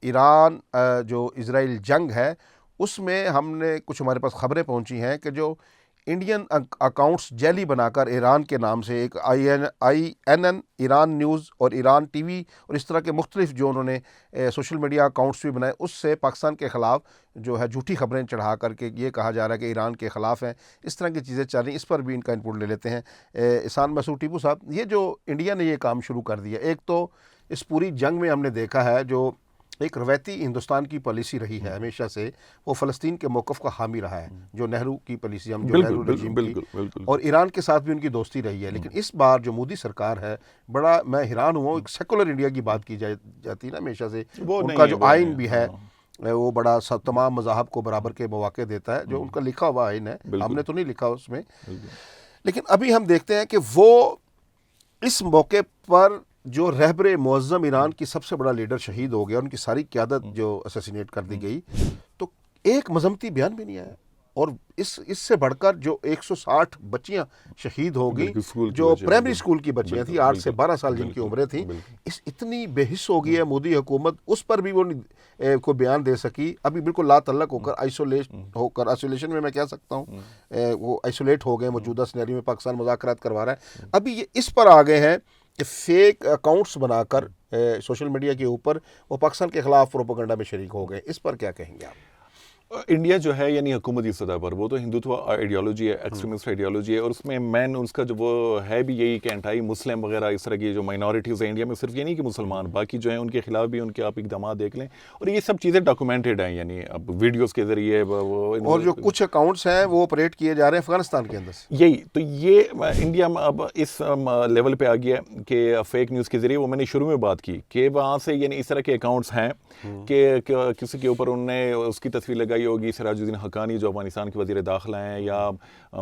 ایران جو اسرائیل جنگ ہے اس میں ہم نے کچھ ہمارے پاس خبریں پہنچی ہیں کہ جو انڈین اکاؤنٹس جعلی بنا کر ایران کے نام سے ایک INN ایران نیوز اور ایران ٹی وی اور اس طرح کے مختلف جو انہوں نے سوشل میڈیا اکاؤنٹس بھی بنائے، اس سے پاکستان کے خلاف جو ہے جھوٹی خبریں چڑھا کر کے یہ کہا جا رہا ہے کہ ایران کے خلاف ہیں، اس طرح کی چیزیں چل رہی ہیں۔ اس پر بھی ان کا انپوٹ لے لیتے ہیں۔ احسان مسعود ٹیپو صاحب، یہ جو انڈیا نے یہ کام شروع کر دیا، ایک تو اس پوری جنگ میں ہم نے دیکھا ہے جو ایک روایتی ہندوستان کی پالیسی رہی ہے ہمیشہ سے، وہ فلسطین کے موقف کا حامی رہا ہے، جو نہرو کی پالیسی، ہم جو نہرو رجیم کی، اور ایران کے ساتھ بھی ان کی دوستی رہی ہے۔ لیکن اس بار جو مودی سرکار ہے، بڑا میں حیران ہوں، ایک سیکولر انڈیا کی بات کی جاتی ہے نا ہمیشہ سے، ان کا جو آئین بھی ہے وہ بڑا تمام مذاہب کو برابر کے مواقع دیتا ہے، جو ان کا لکھا ہوا آئین ہے، ہم نے تو نہیں لکھا اس میں۔ لیکن ابھی ہم دیکھتے ہیں کہ وہ اس موقع پر جو رہبر معظم ایران کی سب سے بڑا لیڈر شہید ہو گیا، ان کی ساری قیادت جو اسیسینیٹ کر دی گئی، تو ایک مذمتی بیان بھی نہیں آیا، اور اس سے بڑھ کر جو 160 بچیاں شہید ہو گئی، جو پرائمری اسکول کی بچیاں تھیں، 8 سے 12 سال جن کی عمریں تھیں، اتنی بے حس ہو گئی ہے مودی حکومت، اس پر بھی وہ کوئی بیان دے سکی۔ ابھی بالکل لا تعلق ہو کر آئسولیشن میں کہہ سکتا ہوں، وہ آئسولیٹ ہو گئے، موجودہ سینیریو میں پاکستان مذاکرات کروا رہا ہے۔ ابھی یہ اس پر آ گئے ہیں کہ فیک اکاؤنٹس بنا کر سوشل میڈیا کے اوپر وہ پاکستان کے خلاف پروپیگنڈا میں شریک ہو گئے۔ اس پر کیا کہیں گے آپ؟ انڈیا جو ہے یعنی حکومتی سطح پر وہ تو ہندوتوا آئیڈیالوجی ہے، ایکسٹریمسٹ آئیڈیالوجی ہے، اور اس میں مین اس کا جو وہ ہے بھی یہی کہ انٹائی مسلم وغیرہ اس طرح کی جو مائنورٹیز ہیں انڈیا میں، صرف یہ نہیں کہ مسلمان، باقی جو ہیں ان کے خلاف بھی ان کے آپ اقدامات دیکھ لیں، اور یہ سب چیزیں ڈاکومنٹڈ ہیں، یعنی اب ویڈیوز کے ذریعے اور جو کچھ اکاؤنٹس ہیں وہ آپریٹ کیے جا رہے ہیں افغانستان کے اندر سے۔ یہی تو یہ انڈیا اب اس لیول پہ آ گیا کہ فیک نیوز کے ذریعے، وہ میں نے شروع میں بات کی کہ وہاں سے یعنی اس طرح کے اکاؤنٹس ہیں کہ کسی کے اوپر انہوں نے اس کی تصویر لگائی ہوگی، سراج الدین حقانی جو افغانستان کے وزیر داخلہ ہیں، یا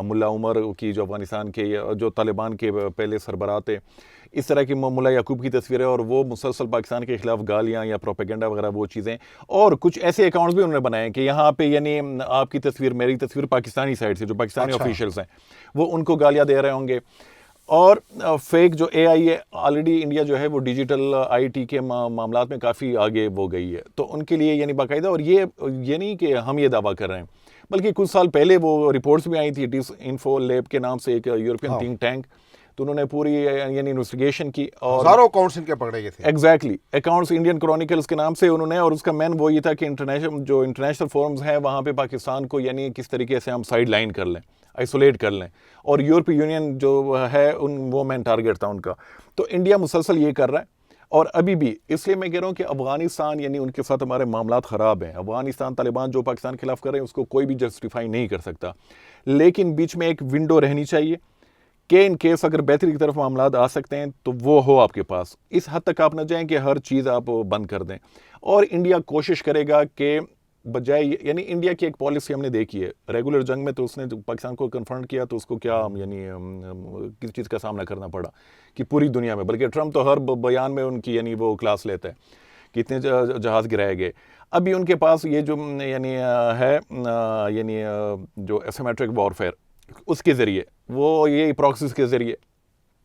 ملا عمر کی جو افغانستان کے جو طالبان کے پہلے سربراہ تھے، اس طرح کی ملا یعقوب کی تصویریں، اور وہ مسلسل پاکستان کے خلاف گالیاں یا پروپیگنڈا وغیرہ وہ چیزیں، اور کچھ ایسے اکاؤنٹس بھی انہوں نے بنائے کہ یہاں پہ یعنی آپ کی تصویر، میری تصویر پاکستانی سائڈ سے جو پاکستانی آفیشلز ہیں وہ ان کو گالیاں دے رہے ہوں گے، اور فیک جو AI ہے، آلریڈی انڈیا جو ہے وہ ڈیجیٹل IT کے معاملات میں کافی آگے وہ گئی ہے، تو ان کے لیے یعنی باقاعدہ، اور یہ نہیں کہ ہم یہ دعویٰ کر رہے ہیں، بلکہ کچھ سال پہلے وہ رپورٹس بھی آئی تھی، ڈس انفو لیب کے نام سے ایک یورپین تھنک ٹینک، تو انہوں نے پوری یعنی انویسٹیگیشن کی، اور ہزاروں اکاؤنٹس ان کے پکڑے گئے تھے۔ ایگزیکٹلی اکاؤنٹس انڈین کرونیکلز کے نام سے انہوں نے، اور اس کا مین وہ یہ تھا کہ انٹرنیشنل فورمز ہیں وہاں پہ پاکستان کو یعنی کس طریقے سے ہم سائڈ لائن کر لیں، آئسولیٹ کر لیں، اور یورپی یونین جو ہے وہ مین ٹارگیٹ تھا ان کا۔ تو انڈیا مسلسل یہ کر رہا ہے، اور ابھی بھی، اس لیے میں کہہ رہا ہوں کہ افغانستان یعنی ان کے ساتھ ہمارے معاملات خراب ہیں۔ افغانستان طالبان جو پاکستان کے خلاف کر رہے ہیں اس کو کوئی بھی جسٹیفائی نہیں کر سکتا، لیکن بیچ میں ایک ونڈو رہنی چاہیے کہ ان کیس اگر بہتری کی طرف معاملات آ سکتے ہیں تو وہ ہو آپ کے پاس، اس حد تک آپ نہ جائیں کہ ہر چیز آپ بند کر دیں۔ اور انڈیا کوشش کرے گا کہ بجائے، یعنی انڈیا کی ایک پالیسی ہم نے دیکھی ہے ریگولر جنگ میں، تو اس نے پاکستان کو کنفرنٹ کیا تو اس کو کیا یعنی کس چیز کا سامنا کرنا پڑا کہ پوری دنیا میں، بلکہ ٹرمپ تو ہر بیان میں ان کی یعنی وہ کلاس لیتا ہے کہ اتنے جہاز گرائے گئے۔ ابھی ان کے پاس یہ جو یعنی ہے یعنی جو ایسیمیٹرک وارفیئر، اس کے ذریعے وہ یہ پراکسیز کے ذریعے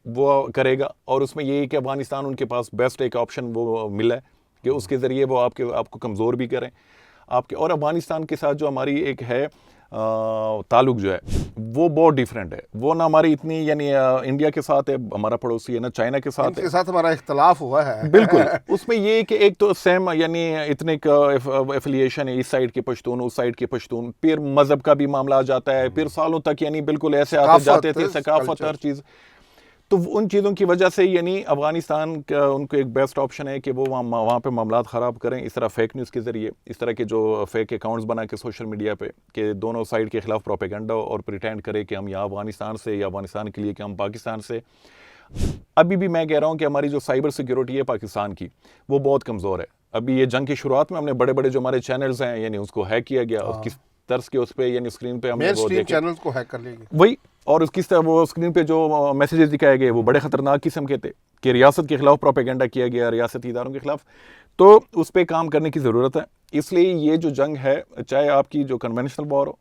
وہ کرے گا، اور اس میں یہی کہ افغانستان ان کے پاس بیسٹ ایک آپشن وہ ملا ہے کہ اس کے ذریعے وہ آپ کو کمزور بھی کریں آپ کے۔ اور افغانستان کے ساتھ جو ہماری ایک ہے تعلق جو ہے وہ بہت ڈیفرنٹ ہے، وہ نہ ہماری اتنی یعنی انڈیا کے ساتھ ہے، ہمارا پڑوسی ہے، نہ چائنا کے ساتھ ہے، ان کے ساتھ ہمارا اختلاف ہوا ہے بالکل۔ اس میں یہ کہ ایک تو سیم یعنی اتنے ایفیلیشن ہے، اس سائیڈ کے پشتون، اس سائیڈ کے پشتون، پھر مذہب کا بھی معاملہ آ جاتا ہے، پھر سالوں تک یعنی بالکل ایسے آتے جاتے تھے، ثقافت، ہر چیز، تو ان چیزوں کی وجہ سے یعنی افغانستان کا ان کو ایک بیسٹ آپشن ہے کہ وہ وہاں پہ معاملات خراب کریں، اس طرح فیک نیوز کے ذریعے، اس طرح کے جو فیک اکاؤنٹس بنا کے سوشل میڈیا پہ کہ دونوں سائڈ کے خلاف پروپیگنڈا، اور پریٹینڈ کرے کہ ہم یہاں افغانستان سے، یا افغانستان کے لیے کہ ہم پاکستان سے۔ ابھی بھی میں کہہ رہا ہوں کہ ہماری جو سائبر سیکیورٹی ہے پاکستان کی وہ بہت کمزور ہے۔ ابھی یہ جنگ کی شروعات میں ہم نے بڑے بڑے جو ہمارے چینلز ہیں یعنی اس کو ہیک کیا گیا، اور کس طرز کے اس پہ یعنی اسکرین پہ ہم نے وہ دیکھے چینلز کو ہیک کر لیا گیا، وہی، اور اس کس طرح وہ اسکرین پہ جو میسیجز دکھائے گئے وہ بڑے خطرناک قسم کے تھے کہ ریاست کے خلاف پروپیگنڈا کیا گیا، ریاستی اداروں کے خلاف، تو اس پہ کام کرنے کی ضرورت ہے۔ اس لیے یہ جو جنگ ہے، چاہے آپ کی جو کنونشنل وار ہو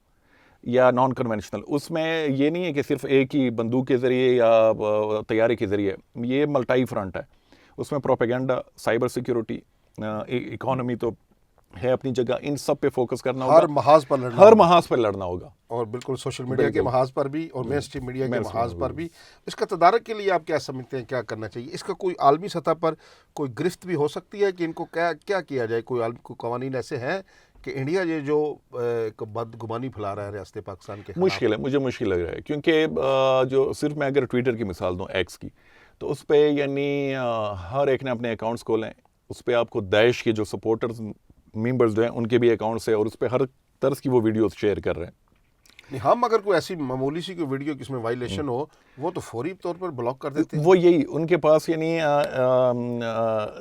یا نان کنونشنل، اس میں یہ نہیں ہے کہ صرف ایک ہی بندوق کے ذریعے یا طیارے کے ذریعے، یہ ملٹائی فرنٹ ہے، اس میں پروپیگنڈا، سائبر سیکیورٹی، اکانومی تو ہے اپنی جگہ، ان سب پہ فوکس کرنا ہر ہوگا، محاذ پر لڑنا ہر ہوگا، محاذ پہ لڑنا ہوگا، اور بالکل سوشل میڈیا کے محاذ پر بھی اور مین اسٹریم میڈیا کے محاذ پر بھی۔ اس کا تدارک کے لیے آپ کیا سمجھتے ہیں کیا کرنا چاہیے؟ اس کا کوئی عالمی سطح پر کوئی گرفت بھی ہو سکتی ہے کہ ان کو کیا کیا جائے؟ کوئی قوانین ایسے ہیں کہ انڈیا یہ جو ایک بدگمانی پھیلا رہا ہے ریاست پاکستان کے خلاف؟ مشکل ہے، مجھے مشکل لگ رہا ہے، کیونکہ جو صرف میں اگر ٹویٹر کی مثال دوں، ایکس کی، تو اس پہ یعنی ہر ایک نے اپنے اکاؤنٹس کھولے ہیں، اس پہ آپ کو داعش کے جو سپورٹرز ممبرز جو ہیں ان کے بھی اکاؤنٹس ہیں، اور اس پہ ہر طرز کی وہ ویڈیوز شیئر کر رہے ہیں۔ نہیں، ہم اگر کوئی ایسی معمولی سی کوئی ویڈیو جس میں وائلیشن ہو وہ تو فوری طور پر بلاک کر دیتے ہیں۔ وہ یہی ان کے پاس یعنی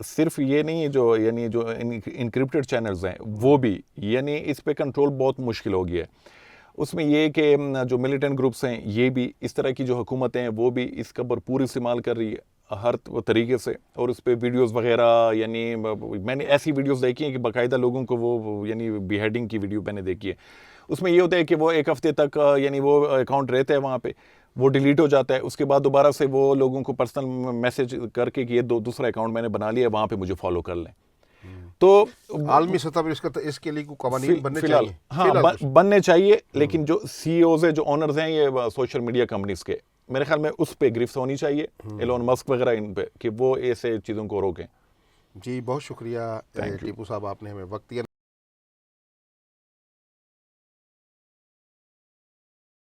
صرف یہ نہیں ہے جو یعنی جو انکرپٹڈ چینلز ہیں وہ بھی، یعنی اس پہ کنٹرول بہت مشکل ہو گیا ہے۔ اس میں یہ کہ جو ملیٹنٹ گروپس ہیں یہ بھی، اس طرح کی جو حکومتیں ہیں وہ بھی اس کا بھرپور استعمال کر رہی ہے ہر طریقے سے، اور اس پہ ویڈیوز وغیرہ، یعنی میں نے ایسی ویڈیوز دیکھی ہیں کہ باقاعدہ لوگوں کو وہ یعنی بی ہیڈنگ کی ویڈیو میں نے دیکھی ہے۔ اس میں یہ ہوتا ہے کہ وہ ایک ہفتے تک یعنی وہ اکاؤنٹ رہتا ہے وہاں پہ، وہ ڈیلیٹ ہو جاتا ہے، اس کے بعد دوبارہ سے وہ لوگوں کو پرسنل میسج کر کے کہ یہ دوسرا اکاؤنٹ میں نے بنا لیا ہے، وہاں پہ مجھے فالو کر لیں۔ تو عالمی سطح پر اس کے لیے کوئی قوانین بننے فی الحال چاہیے؟ ہاں بننے چاہیے، لیکن جو سی اوز ہیں، جو اونرز ہیں یہ سوشل میڈیا کمپنیز کے، میرے خیال میں اس پہ گرفت ہونی چاہیے، ایلون مسک وغیرہ ان پہ، کہ وہ ایسے چیزوں کو روکیں۔ جی بہت شکریہ ٹیپو صاحب، آپ نے ہمیں وقت دیا۔